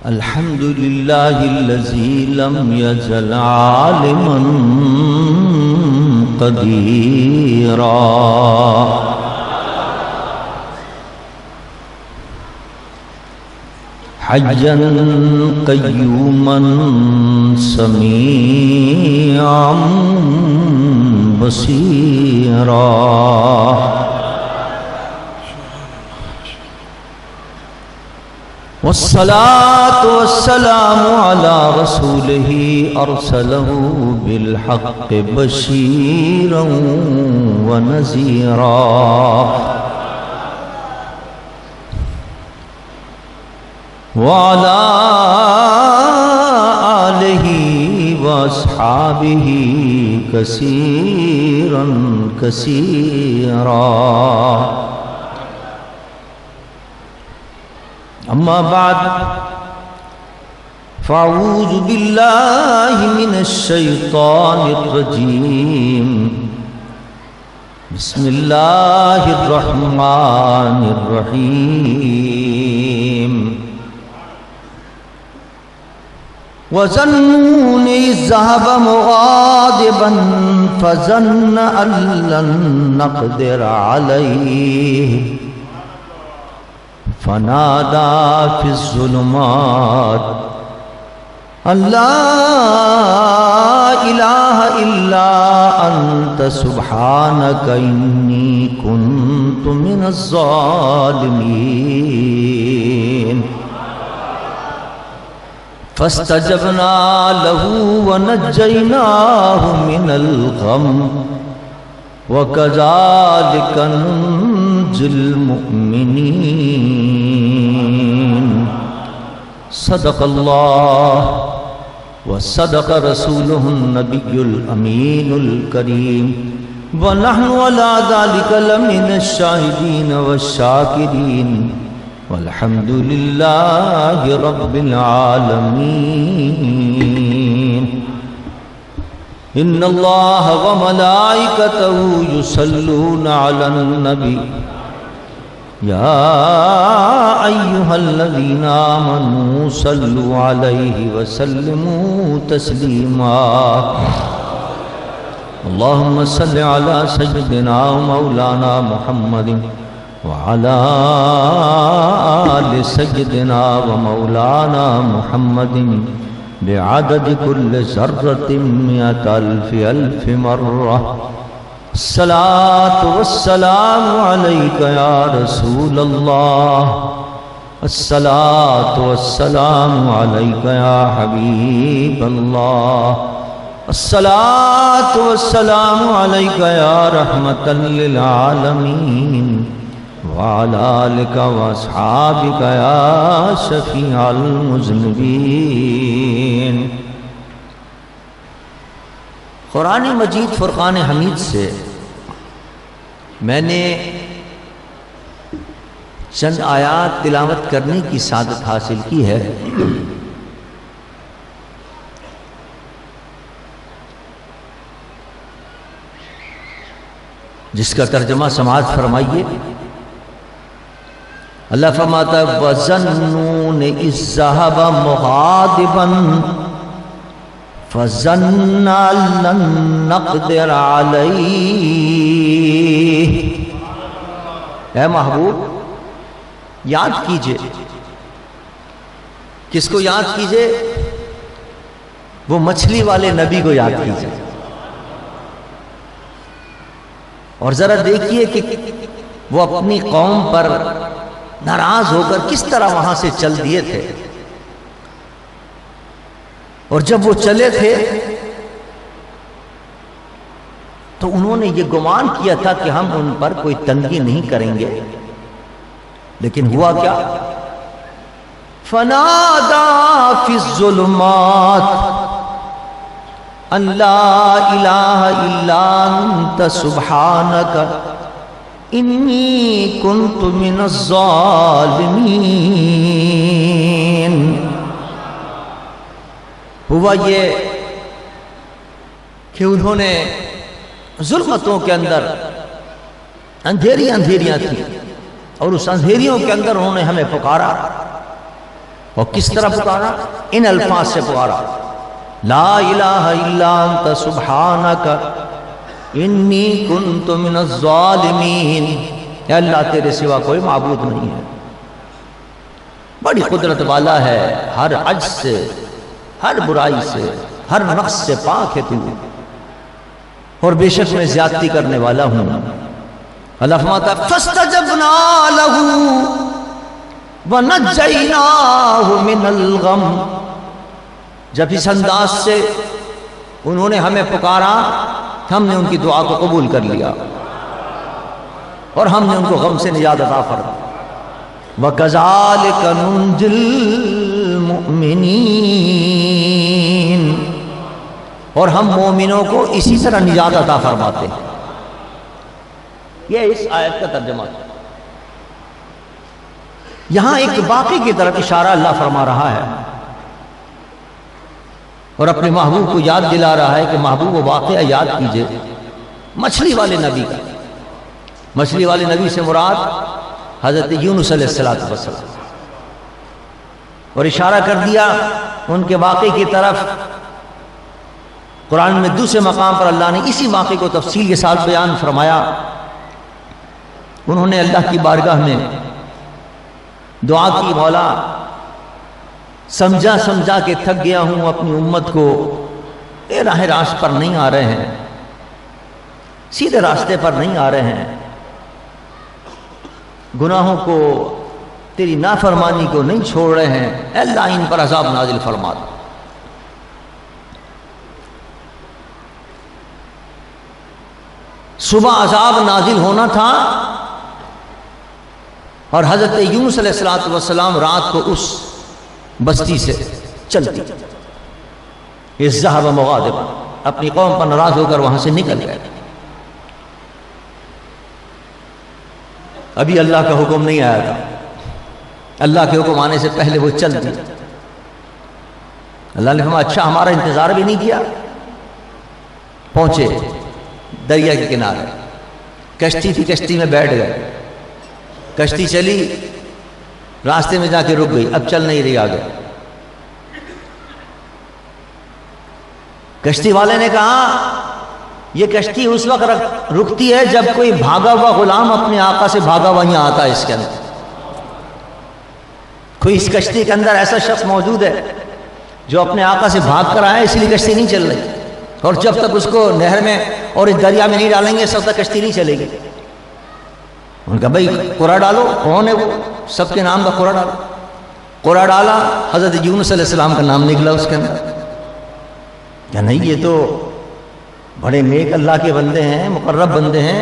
الحمد لله الذي لم يزل عالما قديرا حيا قيوما سميعا بصيرا والصلاة والسلام على رسوله أرسله بالحق بشيرا ونذيرا وعلى آله وأصحابه كثيرا كثيرا أما بعد فأعوذ بالله من الشيطان الرجيم بسم الله الرحمن الرحيم وظنون إذ ذهب مغاضبا فظن أن لن نقدر عليه فنادى في الظلمات أن لا إله إلا أنت سبحانك إني كنت من الظالمين فاستجبنا له ونجيناه من الغم وكذلك ننجي المؤمنين صدق الله وصدق رسوله النبي الأمين الكريم ونحن على ذلك لمن الشاهدين والشاكرين والحمد لله رب العالمين إن الله وملائكته يصلون على النبي يا أيها الذين آمنوا صلوا عليه وسلموا تسليما اللهم صل على سيدنا ومولانا محمد وعلى آل سيدنا ومولانا محمد بعدد كل ذرة 100,000 مرة الصلاة والسلام عليك يا رسول الله الصلاة والسلام عليك يا حبيب الله الصلاة والسلام عليك يا رحمة للعالمين وعلى آلك وأصحابك يا شفيع المذنبين قرآن مجید فرقان حمید سے میں نے چند آیات تلاوت کرنے کی سعادت حاصل کی ہے جس کا ترجمہ سماعت فرمائیے اللہ فرماتا ہے وَظَنُّونِ إِذْ ذَهَبَ مُغَاضِبًا فَظَنَّ أَن لَّن نَّقْدِرَ عَلَيْهِ اے محبوب یاد کیجئے کس کو یاد کیجئے وہ مچھلی والے نبی کو یاد کیجئے اور ذرا دیکھیے کہ وہ اپنی قوم پر ناراض ہو کر کس طرح وہاں سے چل دیے تھے اور جب وہ چلے تھے تو انہوں نے یہ گمان کیا تھا کہ ہم ان پر کوئی تنگی نہیں کریں گے لیکن ہوا کیا فَنَادَى فِي الظُّلُمَاتِ أَن لَا إِلَهَ إِلَّا أَنْتَ سُبْحَانَكَ إِنِّي كُنْتُ مِنَ الظَّالِمِينَ ہوا یہ کہ انہوں نے ظلمتوں کے اندر اندھیریاں تھیں اور اس اندھیریوں کے اندر انہوں نے ہمیں پکارا اور کس طرح پکارا؟ ان الفاظ سے پکارا، لا الہ الا انت سبحانک انی کنت من الظالمین، اے اللہ تیرے سوا کوئی معبود نہیں ہے، بڑی قدرت والا ہے، ہر عجز سے، ہر برائی سے، ہر نقص سے پاک ہے تو، اور بے شک میں زیادتی کرنے والا ہوں۔ اللہ فرماتا ہے فاستجبنا لہ وَنَجَّيْنَاهُ مِنَ الْغَمِّ، جب اس انداز سے انہوں نے ہمیں پکارا، ہم نے ان کی دعا کو قبول کر لیا اور ہم نے ان کو غم سے نجات عطا فرمائی۔ وَكَذَلِكَ نُنْجِي الْمُؤْمِنِينَ، اور ہم مومنوں کو اسی طرح نجات عطا فرماتے ہیں۔ یہ اس آیت کا ترجمہ ہے۔ یہاں ایک واقعے کی طرف اشارہ اللہ فرما رہا ہے اور اپنے محبوب کو یاد دلا رہا ہے کہ محبوب وہ واقعہ یاد کیجئے مچھلی والے نبی کا۔ مچھلی والے نبی سے مراد حضرت یونس علیہ السلام، اور اشارہ کر دیا ان کے واقعے کی طرف۔ قرآن میں دوسرے مقام پر اللہ نے اسی واقعے کو تفصیل کے ساتھ بیان فرمایا۔ انہوں نے اللہ کی بارگاہ میں دعا کی، مولا سمجھا کہ تھک گیا ہوں اپنی امت کو، اے راہ راست پر نہیں آ رہے ہیں، سیدھے راستے پر نہیں آ رہے ہیں، گناہوں کو، تیری نافرمانی کو نہیں چھوڑ رہے ہیں، اے اللہ ان پر عذاب نازل فرما دے۔ صبح عذاب نازل ہونا تھا اور حضرت یونس علیہ السلام رات کو اس بستی سے چلتی، اذهب مغاضبا، اپنی قوم پر ناراض ہو کر وہاں سے نکل گئے۔ ابھی اللہ کا حکم نہیں آیا تھا، اللہ کے حکم آنے سے پہلے وہ چلتی۔ اللہ نے فرمایا اچھا ہمارا انتظار بھی نہیں کیا۔ پہنچے دریا کے کنارے، کشتی تھی، کشتی میں بیٹھ گئے، کشتی چلی، راستے میں جا کے رک گئی، اب چل نہیں رہی آگے۔ کشتی والے نے کہا یہ کشتی اس وقت رکتی ہے جب کوئی بھاگا ہوا غلام اپنے آقا سے بھاگا ہوا یہاں آتا ہے، اس کے اندر کوئی اس کشتی کے اندر ایسا شخص موجود ہے جو اپنے آقا سے بھاگ کر آیا، اس لیے کشتی نہیں چل رہی، اور جب تک اس کو نہر میں اور اس دریا میں نہیں ڈالیں گے سب تک کشتی نہیں چلے گی۔ ان کا بھائی قرآن ڈالو، کون ہے وہ؟ سب کے نام کا قرآن ڈالو۔ قرآن ڈالا، حضرت یونس علیہ السلام کا نام نکلا اس کے اندر۔ یا نہیں، یہ تو بڑے نیک اللہ کے بندے ہیں، مقرب بندے ہیں،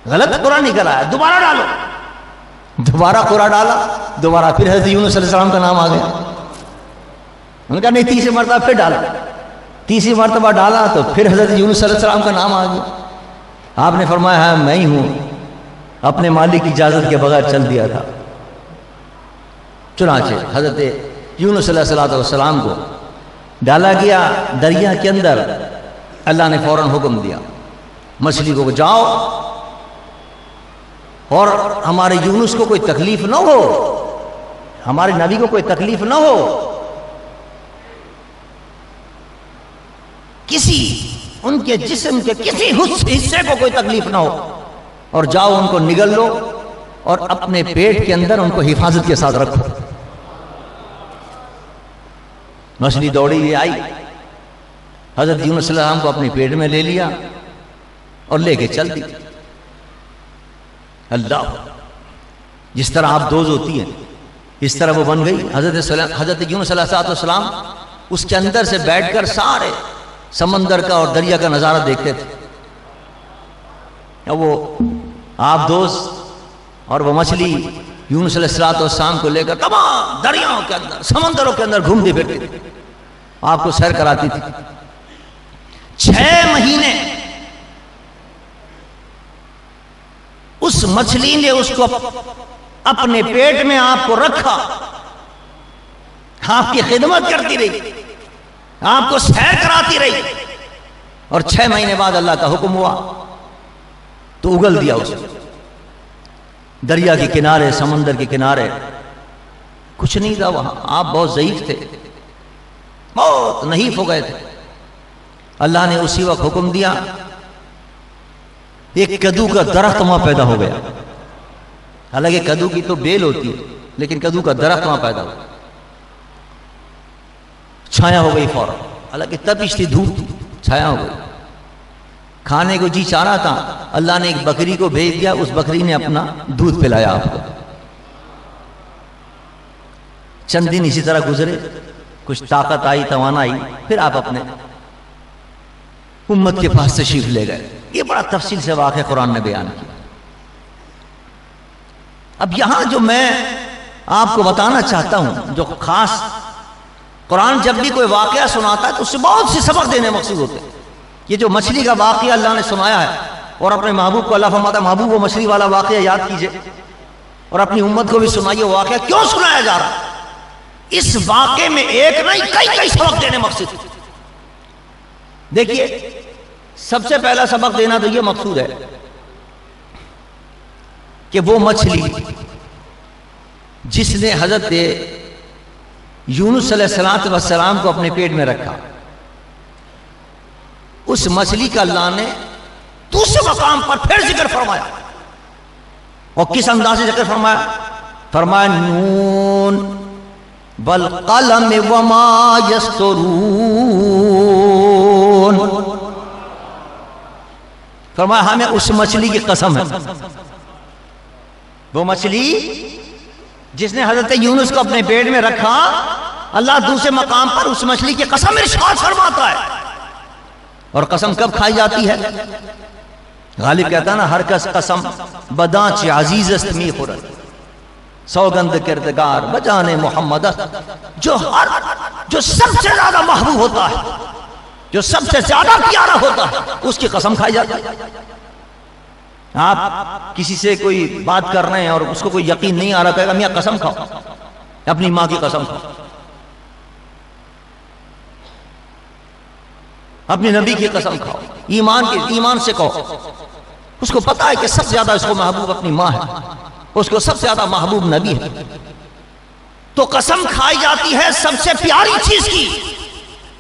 غلط قرآن نکل آیا، دوبارہ ڈالو۔ دوبارہ قرآن ڈالا، دوبارہ پھر حضرت یونس علیہ السلام کا نام آ گیا۔ انہوں نے کہا نہیں، تیسری مرتبہ پھر ڈالا، تیسری مرتبہ ڈالا تو پھر حضرت یونس علیہ السلام کا نام آ گیا۔ آپ نے فرمایا ہاں میں ہی ہوں، اپنے مالک کی اجازت کے بغیر چل دیا تھا۔ چنانچہ حضرت یونس علیہ السلام کو ڈالا گیا دریا کے اندر۔ اللہ نے فوراً حکم دیا مچھلی کو جاؤ اور ہمارے یونس کو کوئی تکلیف نہ ہو، ہمارے نبی کو کوئی تکلیف نہ ہو، کسی ان کے جسم کے کسی حصے کو کوئی تکلیف نہ ہو، اور جاؤ ان کو نگل لو اور اپنے پیٹ کے اندر ان کو حفاظت کے ساتھ رکھو۔ مچھلی دوڑی ہوئی آئی، حضرت یونس علیہ السلام کو اپنے پیٹ میں لے لیا اور لے کے چل دی۔ اللہ، جس طرح آپ دوز ہوتی ہیں اس طرح وہ بن گئی۔ حضرت یونس علیہ السلام اس کے اندر سے بیٹھ کر سارے سمندر کا اور دریا کا نظارہ دیکھتے تھے۔ وہ آپ دوست اور وہ مچھلی یونس علیہ السلام کو لے کر تمام دریاؤں کے اندر، سمندروں کے اندر گھومتی پھرتی تھی، آپ کو سیر کراتی تھی۔ 6 مہینے اس مچھلی نے اس کو اپنے پیٹ میں آپ کو رکھا، آپ کی خدمت کرتی رہی، آپ کو سیر کراتی رہی، اور 6 مہینے بعد اللہ کا حکم ہوا تو اگل دیا اس دریا کے کنارے، سمندر کے کنارے۔ کچھ نہیں تھا وہاں، آپ بہت ضعیف تھے، بہت نحیف ہو گئے تھے. اللہ نے اسی وقت حکم دیا، ایک کدو کا درخت وہاں پیدا ہو گیا. حالانکہ کدو کی تو بیل ہوتی ہے، لیکن کدو کا درخت وہاں پیدا ہو گیا. چھایا ہو گئی فوراً، حالانکہ تپش تھی، دھوپ تھی، چھایا ہو گئی. کھانے کو جی چاہ رہا تھا، اللہ نے ایک بکری کو بھیج دیا، اس بکری نے اپنا دودھ پلایا آپ کو. چند دن اسی طرح گزرے، کچھ طاقت آئی، توانائی، پھر آپ اپنے امت کے پاس تشریف لے گئے. یہ بڑا تفصیل سے واقعہ قرآن نے بیان کیا. اب یہاں جو میں آپ کو بتانا چاہتا ہوں، جو خاص قرآن جب بھی کوئی واقعہ سناتا ہے تو اس سے بہت سی سبق دینے مقصود ہوتے ہیں. یہ جو مچھلی کا واقعہ اللہ نے سنایا ہے، اور اپنے محبوب کو اللہ فرماتا ہے محبوب وہ مچھلی والا واقعہ یاد کیجئے، اور اپنی امت کو بھی سنائیے. واقعہ کیوں سنایا جا رہا ہے؟ اس واقعے میں ایک نہیں کئی سبق دینے مقصود. دیکھیے، سب سے پہلا سبق دینا تو یہ مقصود ہے کہ وہ مچھلی جس نے حضرت یونس علیہ السلام کو اپنے پیٹ میں رکھا، اس مچھلی کا اللہ نے دوسرے مقام پر پھر ذکر فرمایا. اور کس انداز سے ذکر فرمایا؟ فرمایا نون والقلم وما یسطرون. فرمایا ہمیں اس مچھلی کی قسم ہے، وہ مچھلی جس نے حضرت یونس کو اپنے پیٹ میں رکھا، اللہ دوسرے مقام پر اس مچھلی کی قسم ارشاد فرماتا ہے. اور قسم کب کھائی جاتی ہے؟ غالب کہتا ہے نا، ہر کس قسم بدانچ عزیز است می خورد، سوگند کردگار بجانے محمد. جو سب سے زیادہ محبوب ہوتا ہے، جو سب سے زیادہ پیارا ہوتا ہے، اس کی قسم کھائی جاتی ہے. آپ کسی سے کوئی بات کر رہے ہیں اور اس کو کوئی یقین نہیں آ رہا، کہے گا میاں قسم کھاؤ، اپنی ماں کی قسم کھاؤ، اپنی نبی کی قسم کھاؤ، ایمان سے کہو. اس کو پتا ہے کہ سب سے زیادہ اس کو محبوب اپنی ماں ہے، اس کو سب سے زیادہ محبوب نبی ہے. تو قسم کھائی جاتی ہے سب سے پیاری چیز کی.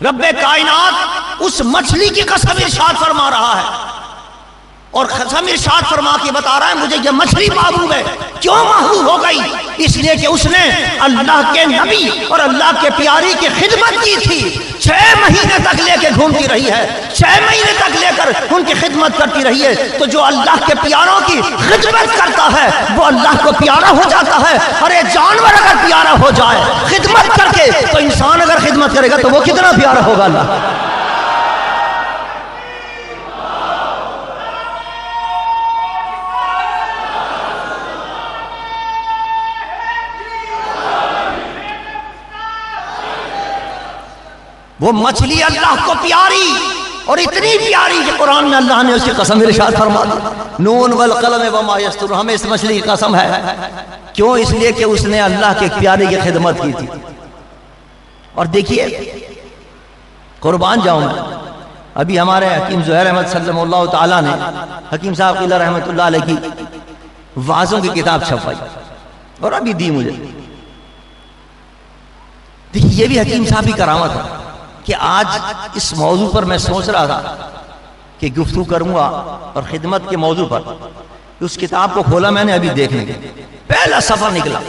رب کائنات اس مچھلی کی قسم ارشاد فرما رہا ہے، اور قسم ارشاد فرما کے بتا رہا ہے مجھے یہ مچھلی محبوب ہے. کیوں محبوب ہو گئی؟ اس لیے کہ اس نے اللہ کے نبی اور اللہ کے پیاری کی خدمت کی تھی. 6 مہینے تک لے کے گھومتی رہی ہے، 6 مہینے تک لے کر ان کی خدمت کرتی رہی ہے. تو جو اللہ کے پیاروں کی خدمت کرتا ہے وہ اللہ کو پیارا ہو جاتا ہے. ارے جانور اگر پیارا ہو جائے خدمت کر کے، تو انسان اگر خدمت کرے گا تو وہ کتنا پیارا ہوگا اللہ. وہ مچھلی اللہ کو پیاری، اور اتنی پیاری کہ قرآن میں اللہ نے اس کی قسم ارشاد فرما دی. نون والقلم وما یسطرون. ہمیں اس مچھلی کی قسم ہے. کیوں؟ اس لیے کہ اس نے اللہ کے پیارے کی خدمت کی تھی. اور دیکھیے، قربان جاؤں میں، ابھی ہمارے حکیم زہیر احمد صلی اللہ تعالیٰ نے حکیم صاحب قلعہ رحمۃ اللہ علیہ کی وعظوں کی کتاب چھپائی اور ابھی دی مجھے. دیکھیے، یہ بھی حکیم صاحب کی کرامت ہے کہ آج اس موضوع پر میں سوچ رہا تھا کہ گفتگو کروں گا، اور خدمت کے موضوع پر اس کتاب کو کھولا میں نے ابھی دیکھنے کے، پہلا صفحہ نکلا،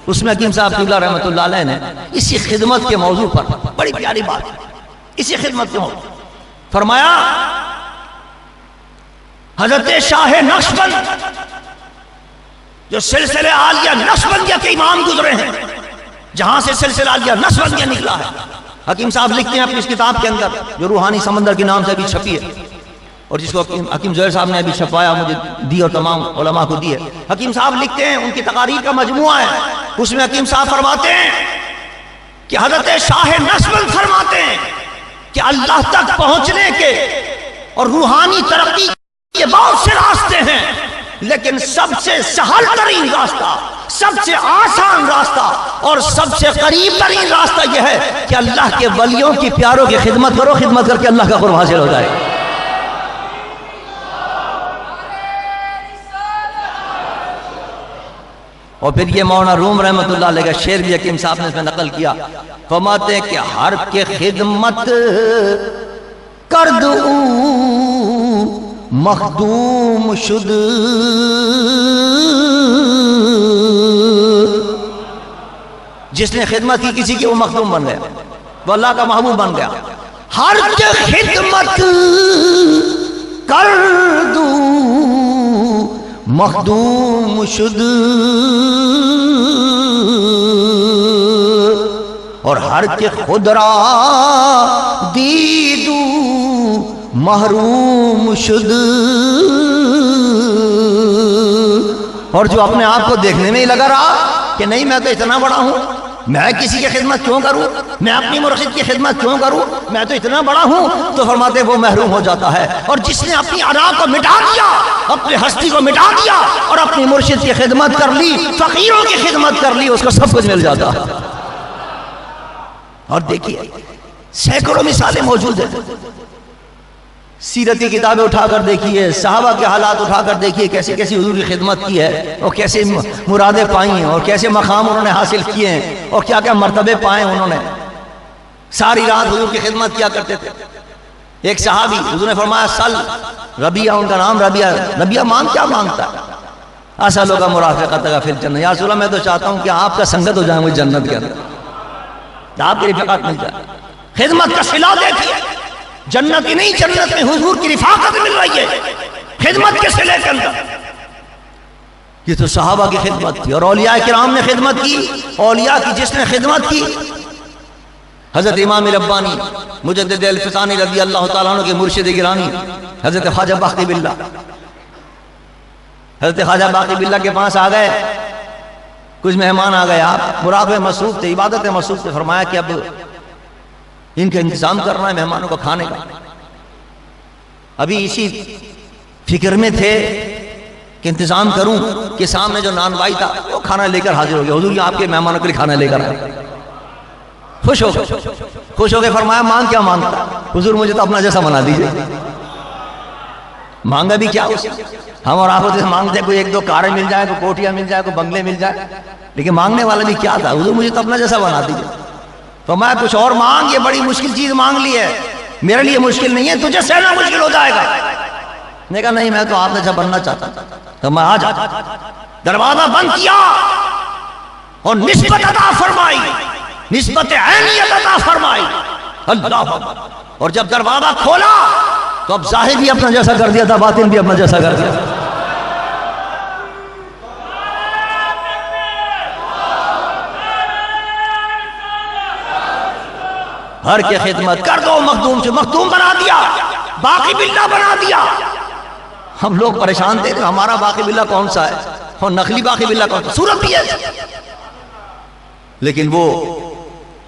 اس میں حکیم صاحب قبلہ رحمۃ اللہ علیہ نے اسی خدمت کے موضوع پر بڑی پیاری بات، اسی خدمت کے موضوع فرمایا. حضرت شاہ نقشبند جو سلسلہ عالیہ نقشبندیہ کے امام گزرے ہیں، جہاں سے سلسلہ عالیہ نقشبندیہ نکلا ہے، حکیم صاحب لکھتے ہیں اپنی اس کتاب کے اندر جو روحانی سمندر کے نام سے ابھی چھپی ہے، اور جس کو حکیم زہیر صاحب نے ابھی چھپایا، مجھے دی اور تمام علماء کو دی ہے. حکیم صاحب لکھتے ہیں، ان کی تقاریر کا مجموعہ ہے، اس میں حکیم صاحب فرماتے ہیں کہ حضرت شاہ نقشبند فرماتے ہیں کہ اللہ تک پہنچنے کے اور روحانی ترقی کے بہت سے راستے ہیں، لیکن سب سے سہل ترین راستہ، سب سے آسان راستہ اور سب سے قریب ترین راستہ یہ ہے کہ اللہ کے ولیوں کی پیاروں کی خدمت کرو. خدمت کر کے اللہ کا قرب حاصل ہو جائے. اور پھر یہ مولانا روم رحمۃ اللہ علیہ کا شعر بھی حکیم صاحب نے اس میں نقل کیا، فرماتے ہیں کہ ہر کے خدمت کر دو مخدوم شد، جس نے خدمت کی کسی کی وہ مخدوم بن گیا، وہ اللہ کا محبوب بن گیا۔ ہر کے خدمت کر دو مخدوم شد، اور ہر کے خود را دیدو محروم شد، اور جو اپنے آپ کو دیکھنے میں ہی لگا رہا کہ نہیں میں تو اتنا بڑا ہوں، میں کسی کی خدمت کیوں کروں، میں اپنی مرشد کی خدمت کیوں کروں، میں تو اتنا بڑا ہوں، تو فرماتے وہ محروم ہو جاتا ہے۔ اور جس نے اپنی انا کو مٹا دیا، اپنی ہستی کو مٹا دیا اور اپنی مرشد کی خدمت کر لی، فقیروں کی خدمت کر لی، اس کو سب کچھ مل جاتا۔ اور دیکھیے سینکڑوں مثالیں موجود ہیں، سیرت کی کتابیں اٹھا کر دیکھیے، صحابہ کے حالات اٹھا کر دیکھیے، کیسے کیسے حضور کی خدمت کی ہے، اور کیسے مرادیں پائیں ہیں، اور کیسے مقام انہوں نے حاصل کیے ہیں، اور کیا کیا مرتبے پائے انہوں نے۔ ساری رات حضور کی خدمت کیا کرتے تھے۔ ایک صحابی، حضور نے فرمایا سل ربیہ، ان کا نام ربیہ مانگ کیا مانگتا ہے؟ اسألک مرافقتک فی الجنہ، یا رسول اللہ میں تو چاہتا ہوں کہ آپ کا سنگت ہو جائے مجھے جنت کے اندر، کہ آپ کی رفاقت مل جائے۔ خدمت کا صلہ دیکھیے، جنت ہی نہیں، جنت میں حضور کی رفاقت مل رہی ہے خدمت کے صلے کے اندر۔ یہ تو صحابہ کی خدمت تھی، اور اولیاء کرام نے خدمت کی۔ اولیاء کی جس نے خدمت کی، حضرت امام ربانی مجدد الفسانی رضی اللہ تعالیٰ عنہ کے مرشد گرامی حضرت خواجہ باقی باللہ، حضرت خواجہ باقی باللہ کے پاس آ گئے، کچھ مہمان آ گئے، آپ مراقبے مصروف تھے، عبادت مصروف تھے، فرمایا کہ اب ان کا انتظام کرنا ہے مہمانوں کو کھانے کا۔ ابھی اسی فکر میں تھے کہ انتظام کروں کہ سامنے جو نان بھائی تھا وہ کھانا لے کر حاضر ہو گیا، حضور یہ آپ کے مہمانوں کے لیے کھانا لے کر آئے۔ خوش ہو گئے، فرمایا مانگ کیا مانگتا؟ حضور مجھے تو اپنا جیسا بنا دیجئے۔ مانگا بھی کیا اس ہم اور آپ سے مانگتے کوئی ایک دو کاریں مل جائے، کوئی کوٹیاں مل جائے، کوئی بنگلے مل جائے، لیکن مانگنے والا بھی کیا تھا؟ حضور مجھے تو اپنا جیسا بنا دیجئے۔ فرمایا کچھ اور مانگ، یہ بڑی مشکل چیز مانگ لی ہے، میرے لیے مشکل نہیں ہے، تجھے سہنا مشکل ہو جائے گا۔ نے کہا نہیں، میں تو آپ نے جب بننا چاہتا تو میں آ جا۔ دروازہ بند کیا اور نسبت عطا فرمائی، نسبت عینیت عطا فرمائی، اللہ اکبر۔ اور جب دروازہ کھولا تو اب ظاہر بھی اپنا جیسا کر دیا تھا، باطن بھی اپنا جیسا کر دیا۔ ہر کے خدمت کر دو مخدوم سے، مخدوم بنا دیا، باقی باللہ بنا دیا۔ ہم لوگ پریشان تھے کہ ہمارا باقی باللہ کون سا ہے، اور نقلی باقی باللہ کون سا، صورت بھی ہے، لیکن وہ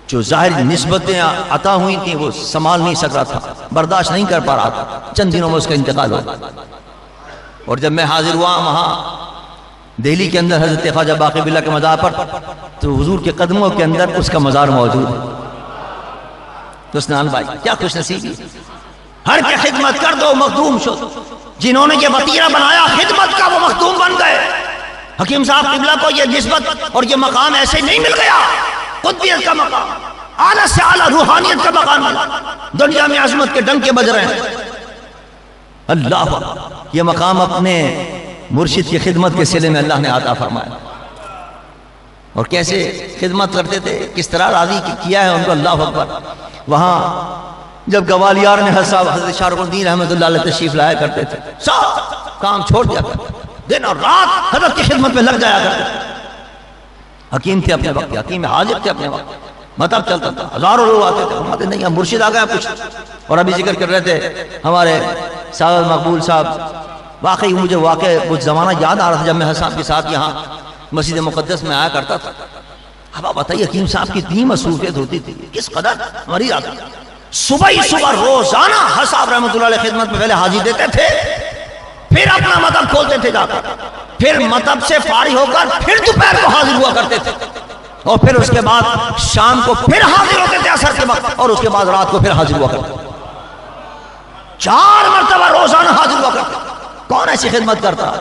جو ظاہر نسبتیں عطا ہوئی تھیں وہ سنبھال نہیں سک رہا تھا، برداشت نہیں کر پا رہا تھا۔ چند دنوں میں اس کا انتقال ہو گیا، اور جب میں حاضر ہوا وہاں دہلی کے اندر حضرت خواجہ باقی باللہ کے مزار پر، تو حضور کے قدموں کے اندر اس کا مزار موجود ہے۔ دوستان بھائی کیا خوش نصیبی، ہر کی خدمت کر دو مخدوم شو، جنہوں نے یہ وطیرہ بنایا خدمت کا وہ مخدوم بن گئے۔ حکیم صاحب قبلہ کو یہ نسبت اور یہ مقام ایسے نہیں مل گیا، قطبیت کا مقام، اعلیٰ سے اعلیٰ روحانیت کا مقام ملا، دنیا میں عظمت کے ڈنکے بج رہے ہیں۔ اللہ یہ مقام اپنے مرشد کی خدمت کے صلے میں اللہ نے عطا فرمایا، اور کیسے خدمت کرتے تھے، کس طرح راضی کیا ہے ان کو، اللہ اکبر۔ وہاں جب گوالیار نے حضرت شاہ رخ الدین رحمۃ اللہ علیہ تشریف لایا کرتے تھے، سب کام چھوڑ دیا کرتے، دن اور رات حضرت کی خدمت میں لگ جایا کرتے تھے۔ حکیم تھے اپنے وقت، حکیم حاضر تھے اپنے وقت، مطلب چلتا تھا، ہزاروں لوگ آتے تھے، فرماتے نہیں ہم مرشد آ گیا کچھ۔ اور ابھی ذکر کر رہے تھے ہمارے صاحب مقبول صاحب، واقعی مجھے واقع کچھ زمانہ یاد آ رہا تھا جب میں حسان کے ساتھ یہاں مسجد مقدس میں آیا کرتا تھا۔ اب آپ بتائیے حکیم صاحب کی اتنی مصروفیت ہوتی تھی، کس قدر مریض آتا، صبح ہی صبح روزانہ حساب رحمۃ اللہ علیہ خدمت میں پہلے حاضری دیتے تھے، پھر اپنا مطلب کھولتے تھے جا کر، پھر مطلب سے فارغ ہو کر پھر دوپہر کو حاضر ہوا کرتے تھے، اور پھر اس کے بعد شام کو پھر حاضر ہوتے تھے عصر کے وقت، اور اس کے بعد رات کو پھر حاضر ہوا کرتے تھے۔ 4 مرتبہ روزانہ حاضر ہوا کرتے۔ کون ایسی خدمت کرتا؟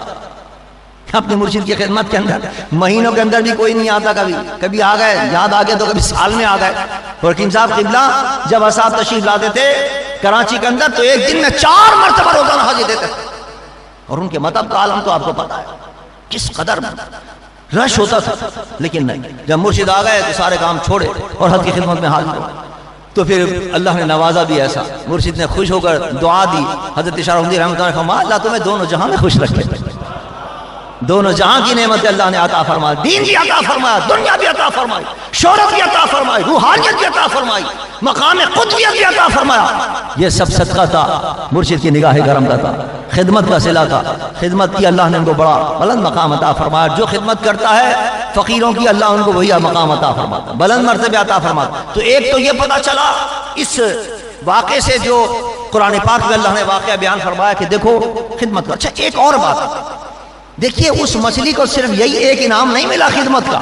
اپنے مرشد کی خدمت کے اندر مہینوں کے اندر بھی کوئی نہیں آتا، کبھی آ گئے، یاد آ گئے تو کبھی سال میں آ گئے۔ اور حکیم صاحب قبلہ جب اصحاب تشریف لاتے تھے کراچی کے اندر تو ایک دن میں 4 مرتبہ روزانہ حاضری دیتے تھے، اور ان کے مطلب کا عالم تو آپ کو پتا ہے کس قدر رش ہوتا تھا۔ لیکن نہیں، جب مرشد آ گئے تو سارے کام چھوڑے اور حضرت کی خدمت میں حاضر ہو۔ تو پھر اللہ نے نوازا بھی ایسا، مرشد نے خوش ہو کر دعا دی، حضرت شاہ رحمت اللہ نے فرمایا اللہ تمہیں دونوں جہاں میں خوش رکھے، دونوں جہاں کی نعمت اللہ نے عطا فرمائی، دین بھی عطا فرمایا، دنیا بھی عطا فرمائی، شہرت بھی عطا فرمائی، روحانیت بھی عطا فرمائی، مقام قطبیت بھی عطا فرمایا۔ یہ سب صدقہ تھا، مرشد کی نگاہ کرم کا تھا، خدمت کا صلہ تھا، خدمت کی اللہ نے ان کو بڑا بلند مقام عطا فرمایا۔ جو خدمت کرتا ہے فقیروں کی اللہ ان کو وہی مقام عطا فرماتا، بلند مرتبہ عطا فرماتا۔ تو ایک تو یہ پتہ چلا اس واقعے سے جو قرآن پاک میں اللہ نے واقعہ بیان فرمایا کہ دیکھو خدمت کا۔ اچھا ایک اور بات دیکھیے، اس مچھلی کو صرف یہی ایک انعام نہیں ملا خدمت کا،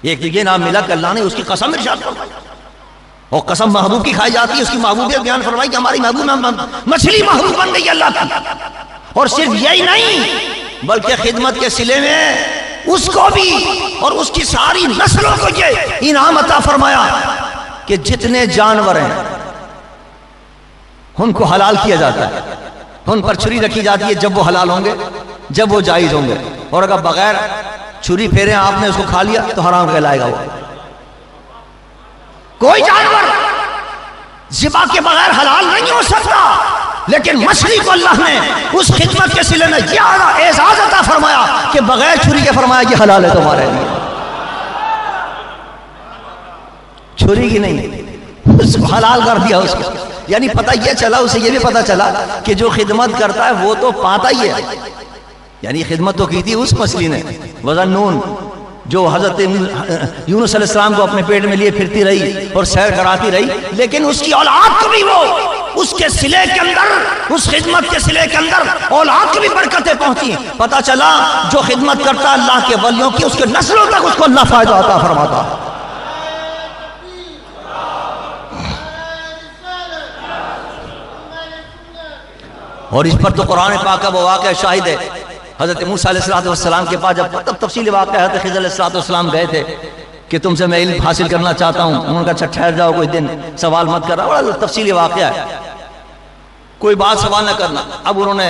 ایک یہ انعام ملا کہ اللہ نے اس کی قسم ارشاد فرمائی، اور قسم محبوب کی کھائی جاتی ہے، اس کی محبوبیت بیان فرمائی کہ ہماری محبوب مچھلی محبوب بن گئی اللہ کی۔ اور صرف یہی نہیں بلکہ خدمت کے صلے میں اس کو بھی اور اس کی ساری نسلوں کو یہ انعام عطا فرمایا کہ جتنے جانور ہیں ان کو حلال کیا جاتا ہے، ان پر چھری رکھی جاتی ہے جب وہ حلال ہوں گے، جب وہ جائز ہوں گے، اور اگر بغیر چھری پھیرے آپ نے اس کو کھا لیا تو حرام کہلائے گا۔ وہ کوئی جانور ذبح کے بغیر حلال نہیں ہو سکتا، لیکن مچھلی کو اللہ نے اس خدمت کے صلے میں یہ اعزاز عطا فرمایا کہ بغیر چھری کے فرمایا کہ حلال ہے تمہارے لیے، چھری کی نہیں، اس کو حلال کر دیا اس کو۔ یعنی پتہ یہ چلا، اسے یہ بھی پتہ چلا کہ جو خدمت کرتا ہے وہ تو پاتا ہی ہے۔ یعنی خدمت تو کی تھی اس مچھلی نے، وذنون جو حضرت یونس علیہ السلام کو اپنے پیٹ میں لیے پھرتی رہی اور سیر کراتی رہی، لیکن اس کی اولاد کو بھی وہ اس کے صلے کے اندر، اس خدمت کے صلے کے اندر اولاد کو بھی برکتیں پہنچی۔ پتہ چلا جو خدمت کرتا اللہ کے ولیوں کی، اس کے نسلوں تک اس کو اللہ فائدہ عطا فرماتا۔ اور اس پر تو قرآن پاک کا وہ واقعہ شاہد ہے، حضرت موسیٰ علیہ السلام کے پاس جب تفصیل واقعہ حضرت خضر علیہ السلام گئے تھے کہ تم سے میں علم حاصل کرنا چاہتا ہوں، انہوں نے کہا اچھا ٹھہر جاؤ، کوئی دن سوال مت کرنا، بڑا تفصیلی واقعہ ہے، کوئی بات سوال نہ کرنا۔ اب انہوں نے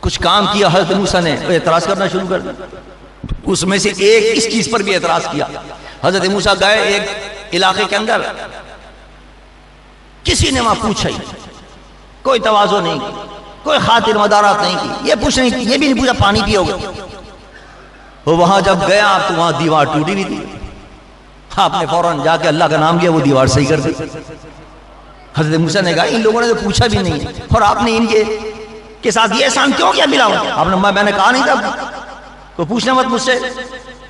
کچھ کام کیا، حضرت موسیٰ نے اعتراض کرنا شروع کر دیا، اس میں سے ایک اس چیز پر بھی اعتراض کیا۔ حضرت موسیٰ گئے ایک علاقے کے اندر، کسی نے وہاں پوچھا ہی، کوئی تواضع نہیں کی، کوئی خاطر مدارات نہیں کی، یہ پوچھ نہیں کی، یہ بھی نہیں پوچھا پانی پیو گے۔ وہ وہاں جب گیا تو وہاں دیوار ٹوٹی بھی تھی، آپ نے فوراً جا کے اللہ کا نام لیا، وہ دیوار صحیح کر دی۔ حضرت موسیٰ نے کہا ان لوگوں نے تو پوچھا بھی نہیں ہے، اور آپ نے ان کے ساتھ یہ احسان کیوں کیا بلا وجہ؟ آپ نے میں نے کہا نہیں تھا تو پوچھنا مت مجھ سے،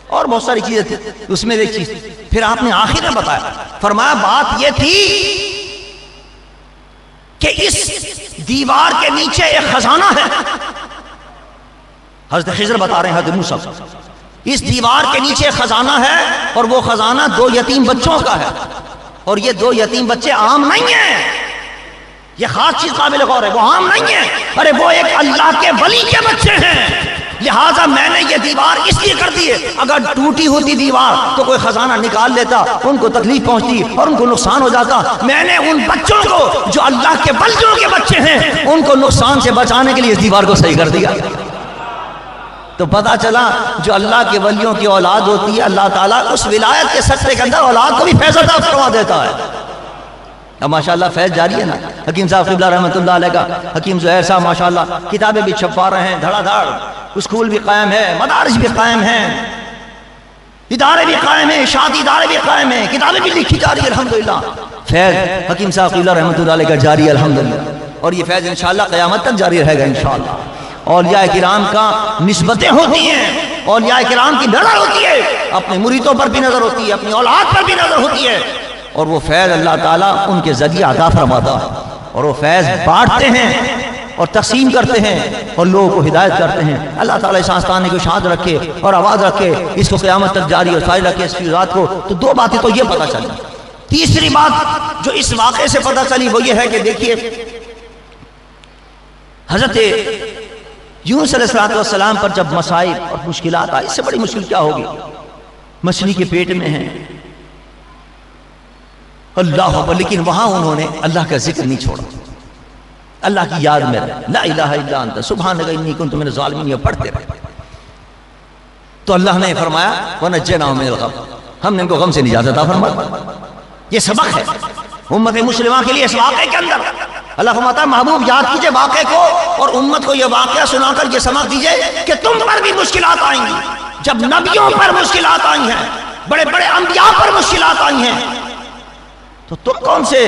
اور بہت ساری چیزیں تھی اس میں ایک چیز۔ پھر آپ نے آخر میں بتایا، فرمایا بات یہ تھی کہ اس دیوار کے نیچے ایک خزانہ ہے۔ حضرت خضر بتا رہے ہیں حضرت موسیٰ، اس دیوار کے نیچے خزانہ ہے، اور وہ خزانہ 2 یتیم بچوں کا ہے، اور یہ 2 یتیم بچے عام نہیں ہیں، یہ خاص چیز قابل غور ہے، وہ عام نہیں ہیں، ارے وہ ایک اللہ کے ولی کے بچے ہیں، لہٰذا میں نے یہ دیوار اس لیے کر دی ہے، اگر ٹوٹی ہوتی دیوار تو کوئی خزانہ نکال لیتا، ان کو تکلیف پہنچتی اور ان کو نقصان ہو جاتا، میں نے ان بچوں کو جو اللہ کے ولیوں کے بچے ہیں ان کو نقصان سے بچانے کے لیے اس دیوار کو صحیح کر دیا۔ تو پتہ چلا جو اللہ کے ولیوں کی اولاد ہوتی ہے، اللہ تعالیٰ اس ولایت کے سطح کے اندر اولاد کو بھی فیض عطا فرما دیتا ہے۔ اب ماشاءاللہ فیض جاری ہے نا، حکیم صاحب قبلہ رحمۃ اللہ علیہ کا، حکیم زہیر صاحب ماشاءاللہ کتابیں بھی چھپا رہے ہیں دھڑا دھڑ، اسکول بھی قائم ہے، مدارس بھی قائم ہیں، ادارے بھی قائم ہیں، اشاعتی ادارے بھی قائم ہیں، کتابیں بھی لکھی جا رہی ہے الحمدللہ۔ فیض حکیم صاحب قبلہ رحمۃ اللہ علیہ کا جاری ہے الحمدللہ، اور یہ فیض انشاءاللہ قیامت تک جاری رہے گا انشاءاللہ۔ اولیاء کرام کا نسبتیں ہوتی ہیں، اولیاء کرام کی نظر ہوتی ہے، اپنے مریدوں پر بھی نظر ہوتی ہے، اپنی اولاد پر بھی نظر ہوتی ہے، اور وہ فیض اللہ تعالیٰ ان کے ذریعے عطا فرماتا ہے، اور وہ فیض بانٹتے ہیں اور تقسیم کرتے ہیں اور لوگوں کو ہدایت کرتے ہیں۔ اللہ تعالیٰ اس آستانے کو شاد رکھے اور آواز رکھے، اس کو قیامت تک جاری اور ساری رکھے اس کی ذات کو۔ تو 2 باتیں تو یہ پتہ چلی۔ تیسری بات جو اس واقعے سے پتہ چلی وہ یہ ہے کہ دیکھیے حضرت یونس علیہ السلام پر جب مصائب اور مشکلات آئی، اس سے بڑی مشکل کیا ہوگی؟ مچھلی کے پیٹ میں ہیں، اللہ اکبر، لیکن وہاں انہوں نے اللہ کا ذکر نہیں چھوڑا، اللہ کی یاد میں رہے، لا الہ الا انت سبحانک انی کنت من الظالمین، یہ پڑھتے رہے۔ تو اللہ نے فرمایا وَنَجَّيْنَاهُ مِنَ الْغَمِّ، ہم نے ان کو غم سے نجات عطا فرمایا۔ یہ سبق ہے امت مسلمہ کے لیے۔ اس واقعے کے اندر اللہ فرماتا ہے محبوب یاد کیجئے واقعے کو، اور امت کو یہ واقعہ سنا کر یہ سبق دیجئے کہ تم پر بھی مشکلات آئیں گی۔ جب نبیوں پر مشکلات آئی ہیں، بڑے بڑے انبیاء پر مشکلات آئی ہیں، تو تم کون سے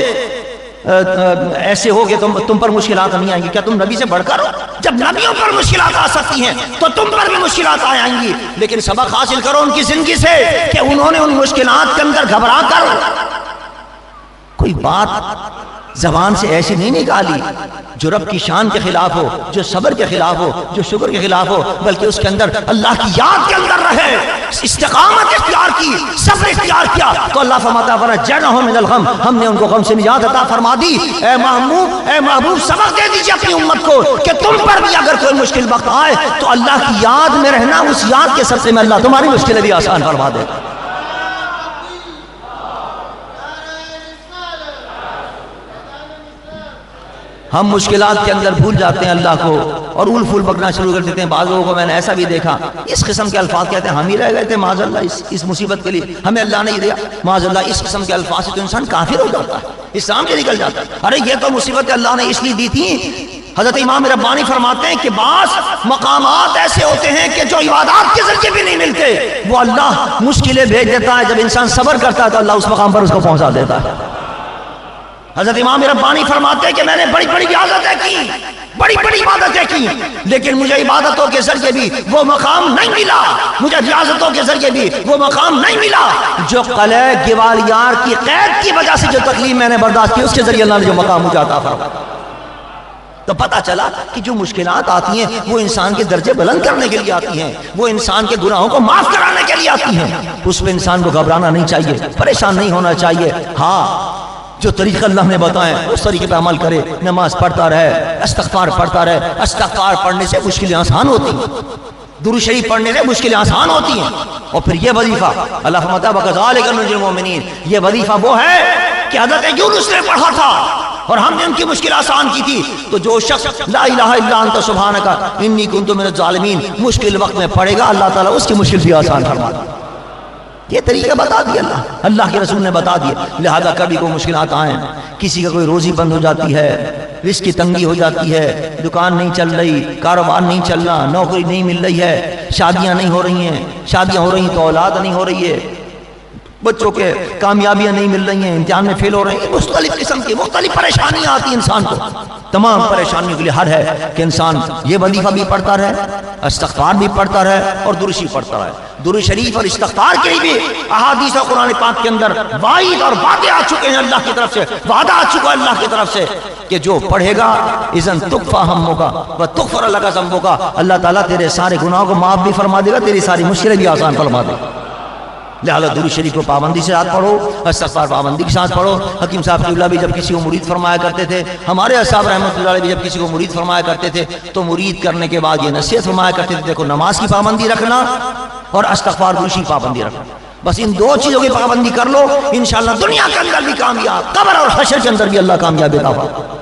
ایسے ہو کہ تم پر مشکلات نہیں آئیں گی؟ کیا تم نبی سے بڑھ کر ہو؟ جب نبیوں پر مشکلات آ سکتی ہیں تو تم پر بھی مشکلات آئیں گی، لیکن سبق حاصل کرو ان کی زندگی سے کہ انہوں نے ان مشکلات کے اندر گھبرا کر کوئی بات زبان سے ایسی نہیں نکالی جو رب کی شان کے خلاف ہو، جو صبر کے خلاف ہو، جو شکر کے خلاف ہو، بلکہ اس کے اندر اللہ کی یاد کے اندر رہے، استقامت اختیار کی، صبر اختیار کیا، تو اللہ فرماتا ہے وَنَجَّيْنَاهُ مِنَ الْغَمِّ، ہم نے ان کو غم سے نجات عطا فرما دی۔ اے محبوب سبق دے دیجئے اپنی امت کو کہ تم پر بھی اگر کوئی مشکل وقت آئے تو اللہ کی یاد میں رہنا، اس یاد کے سبب سے میں اللہ تمہاری مشکلیں بھی آسان فرما دے۔ ہم مشکلات کے اندر بھول جاتے ہیں اللہ کو اور اول پھول بکنا شروع کر دیتے ہیں۔ بعض لوگوں کو میں نے ایسا بھی دیکھا، اس قسم کے الفاظ کہتے ہیں ہم ہی رہ گئے تھے معاذ اللہ اس مصیبت کے لیے، ہمیں اللہ نے دیا معاذ اللہ۔ اس قسم کے الفاظ سے تو انسان کافر ہو جاتا ہے، اسلام سے نکل جاتا ہے۔ ارے یہ تو مصیبتیں اللہ نے اس لیے دی تھی۔ حضرت امام ربانی فرماتے ہیں کہ بعض مقامات ایسے ہوتے ہیں کہ جو عبادات کے ذریعے بھی نہیں ملتے، وہ اللہ مشکلیں بھیج دیتا ہے، جب انسان صبر کرتا ہے تو اللہ اس مقام پر اس کو پہنچا دیتا ہے۔ حضرت امام ربانی فرماتے ہیں کہ میں نے بڑی بڑی عبادتیں کی، بڑی بڑی عبادتیں کی، لیکن مجھے عبادتوں کے ذریعے بھی وہ مقام نہیں ملا، مجھے ریاضتوں کے ذریعے بھی وہ مقام نہیں ملا جو قلعہ گوالیار کی قید کی وجہ سے جو تکلیف میں نے برداشت کی، اس کے ذریعے اللہ نے جو مقام مجھے عطا فرمایا۔ تو پتہ چلا کہ جو مشکلات آتی ہیں وہ انسان کے درجے بلند کرنے کے لیے آتی ہیں، وہ انسان کے گناہوں کو معاف کرانے کے لیے آتی ہیں۔ اس پہ انسان کو گھبرانا نہیں چاہیے، پریشان نہیں ہونا چاہیے۔ ہاں، جو طریقہ اللہ نے بتائے اس طریقے پہ عمل کرے، نماز پڑھتا رہے، استغفار پڑھتا رہے۔ استغفار پڑھنے سے مشکلیں آسان ہوتی ہیں، درود شریف پڑھنے سے مشکلیں آسان ہوتی ہیں۔ اور پھر یہ وظیفہ اللہ فرماتا ہے وَكَذَلِكَ نُنْجِي الْمُؤْمِنِينَ، یہ وظیفہ وہ ہے کہ حضرت یونس نے پڑھا تھا اور ہم نے ان کی مشکل آسان کی تھی۔ تو جو شخص لا الہ الا انت سبحانک انی کنت من الظالمین مشکل وقت میں پڑھے گا، اللہ تعالیٰ اس کی مشکل بھی آسان فرما دے۔ یہ طریقہ بتا دیا اللہ کے رسول نے بتا دیا۔ لہذا کبھی کوئی مشکلات آئیں، کسی کا کوئی روزی بند ہو جاتی ہے، رزق کی تنگی ہو جاتی ہے، دکان نہیں چل رہی، کاروبار نہیں چل رہا، نوکری نہیں مل رہی ہے، شادیاں نہیں ہو رہی ہیں، شادیاں ہو رہی ہیں تو اولاد نہیں ہو رہی ہے، بچوں کے کامیابیاں نہیں مل رہی ہیں، امتحان میں فیل ہو رہے ہیں، مختلف قسم کی مختلف پریشانیاں آتی ہیں انسان کو۔ تمام پریشانیوں کے لیے حل ہے کہ انسان یہ وظیفہ بھی پڑھتا رہے، استغفار بھی پڑھتا رہے اور درود شریف پڑھتا رہے۔ درود شریف اور استغفار کے لیے بھی احادیث اور قرآن پاک کے اندر وعید اور وعدے آ چکے ہیں اللہ کی طرف سے، وعدہ آ چکا ہے اللہ کی طرف سے کہ جو پڑھے گا اذن تکفی ہمک وتغفر لک ذنبک، اللہ تعالیٰ تیرے سارے گناہوں کو معاف بھی فرما دے گا، تیری ساری مشکلیں بھی آسان فرما دے گا۔ لہذا درود شریف کو پابندی سے ساتھ پڑھو، استغفار پابندی کے ساتھ پڑھو۔ حکیم صاحب کی اللہ بھی جب کسی کو مرید فرمایا کرتے تھے، ہمارے صاحب رحمۃ اللہ علیہ بھی جب کسی کو مرید فرمایا کرتے تھے تو مرید کرنے کے بعد یہ نصیحت فرمایا کرتے تھے، دیکھو نماز کی پابندی رکھنا اور استغفار درود پابندی رکھنا، بس ان دو چیزوں کی پابندی کر لو، انشاءاللہ دنیا کے اندر بھی کامیاب، قبر اور حشر کے اندر بھی اللہ کامیابی عطا فرمائے گا،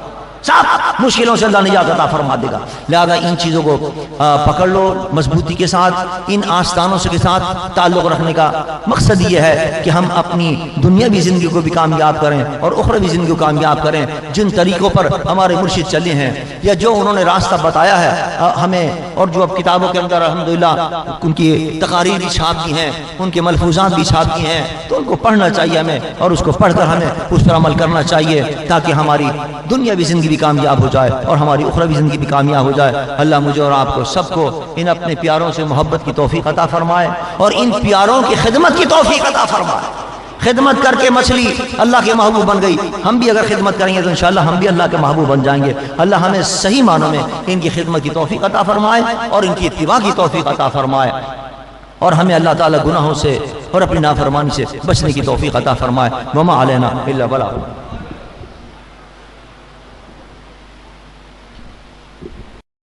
سب مشکلوں سے اللہ نجات عطا فرما دے گا۔ لہذا ان چیزوں کو پکڑ لو مضبوطی کے ساتھ، ان آستانوں سے کے ساتھ تعلق رکھنے کا مقصد یہ ہے کہ ہم اپنی دنیاوی زندگی کو بھی کامیاب کریں اور اخروی زندگی کو کامیاب کریں۔ جن طریقوں پر ہمارے مرشد چلے ہیں یا جو انہوں نے راستہ بتایا ہے ہمیں، اور جو اب کتابوں کے اندر الحمدللہ ان کی تقاریر بھی چھاپ دی ہیں، ان کے ملفوظات بھی چھاپ دی ہیں، تو ان کو پڑھنا چاہیے ہمیں، اور اس کو پڑھ کر ہمیں اس پر عمل کرنا چاہیے تاکہ ہماری دنیاوی زندگی کامیاب ہو جائے اور ہماری اخروی زندگی بھی کامیاب ہو جائے۔ اللہ مجھے اور آپ کو سب کو ان اپنے پیاروں سے محبت کی توفیق عطا فرمائے اور ان پیاروں کی خدمت کی توفیق عطا فرمائے۔ خدمت کر کے مچھلی اللہ کے محبوب بن گئی، ہم بھی اگر خدمت کریں گے تو انشاءاللہ ہم بھی اللہ کے محبوب بن جائیں گے۔ اللہ ہمیں صحیح معنوں میں ان کی خدمت کی توفیق عطا فرمائے اور ان کی اتباع کی توفیق عطا فرمائے، اور ہمیں اللہ تعالیٰ گناہوں سے اور اپنی نافرمانی سے بچنے کی توفیق عطا فرمائے۔ وما علینا الا البلاغ۔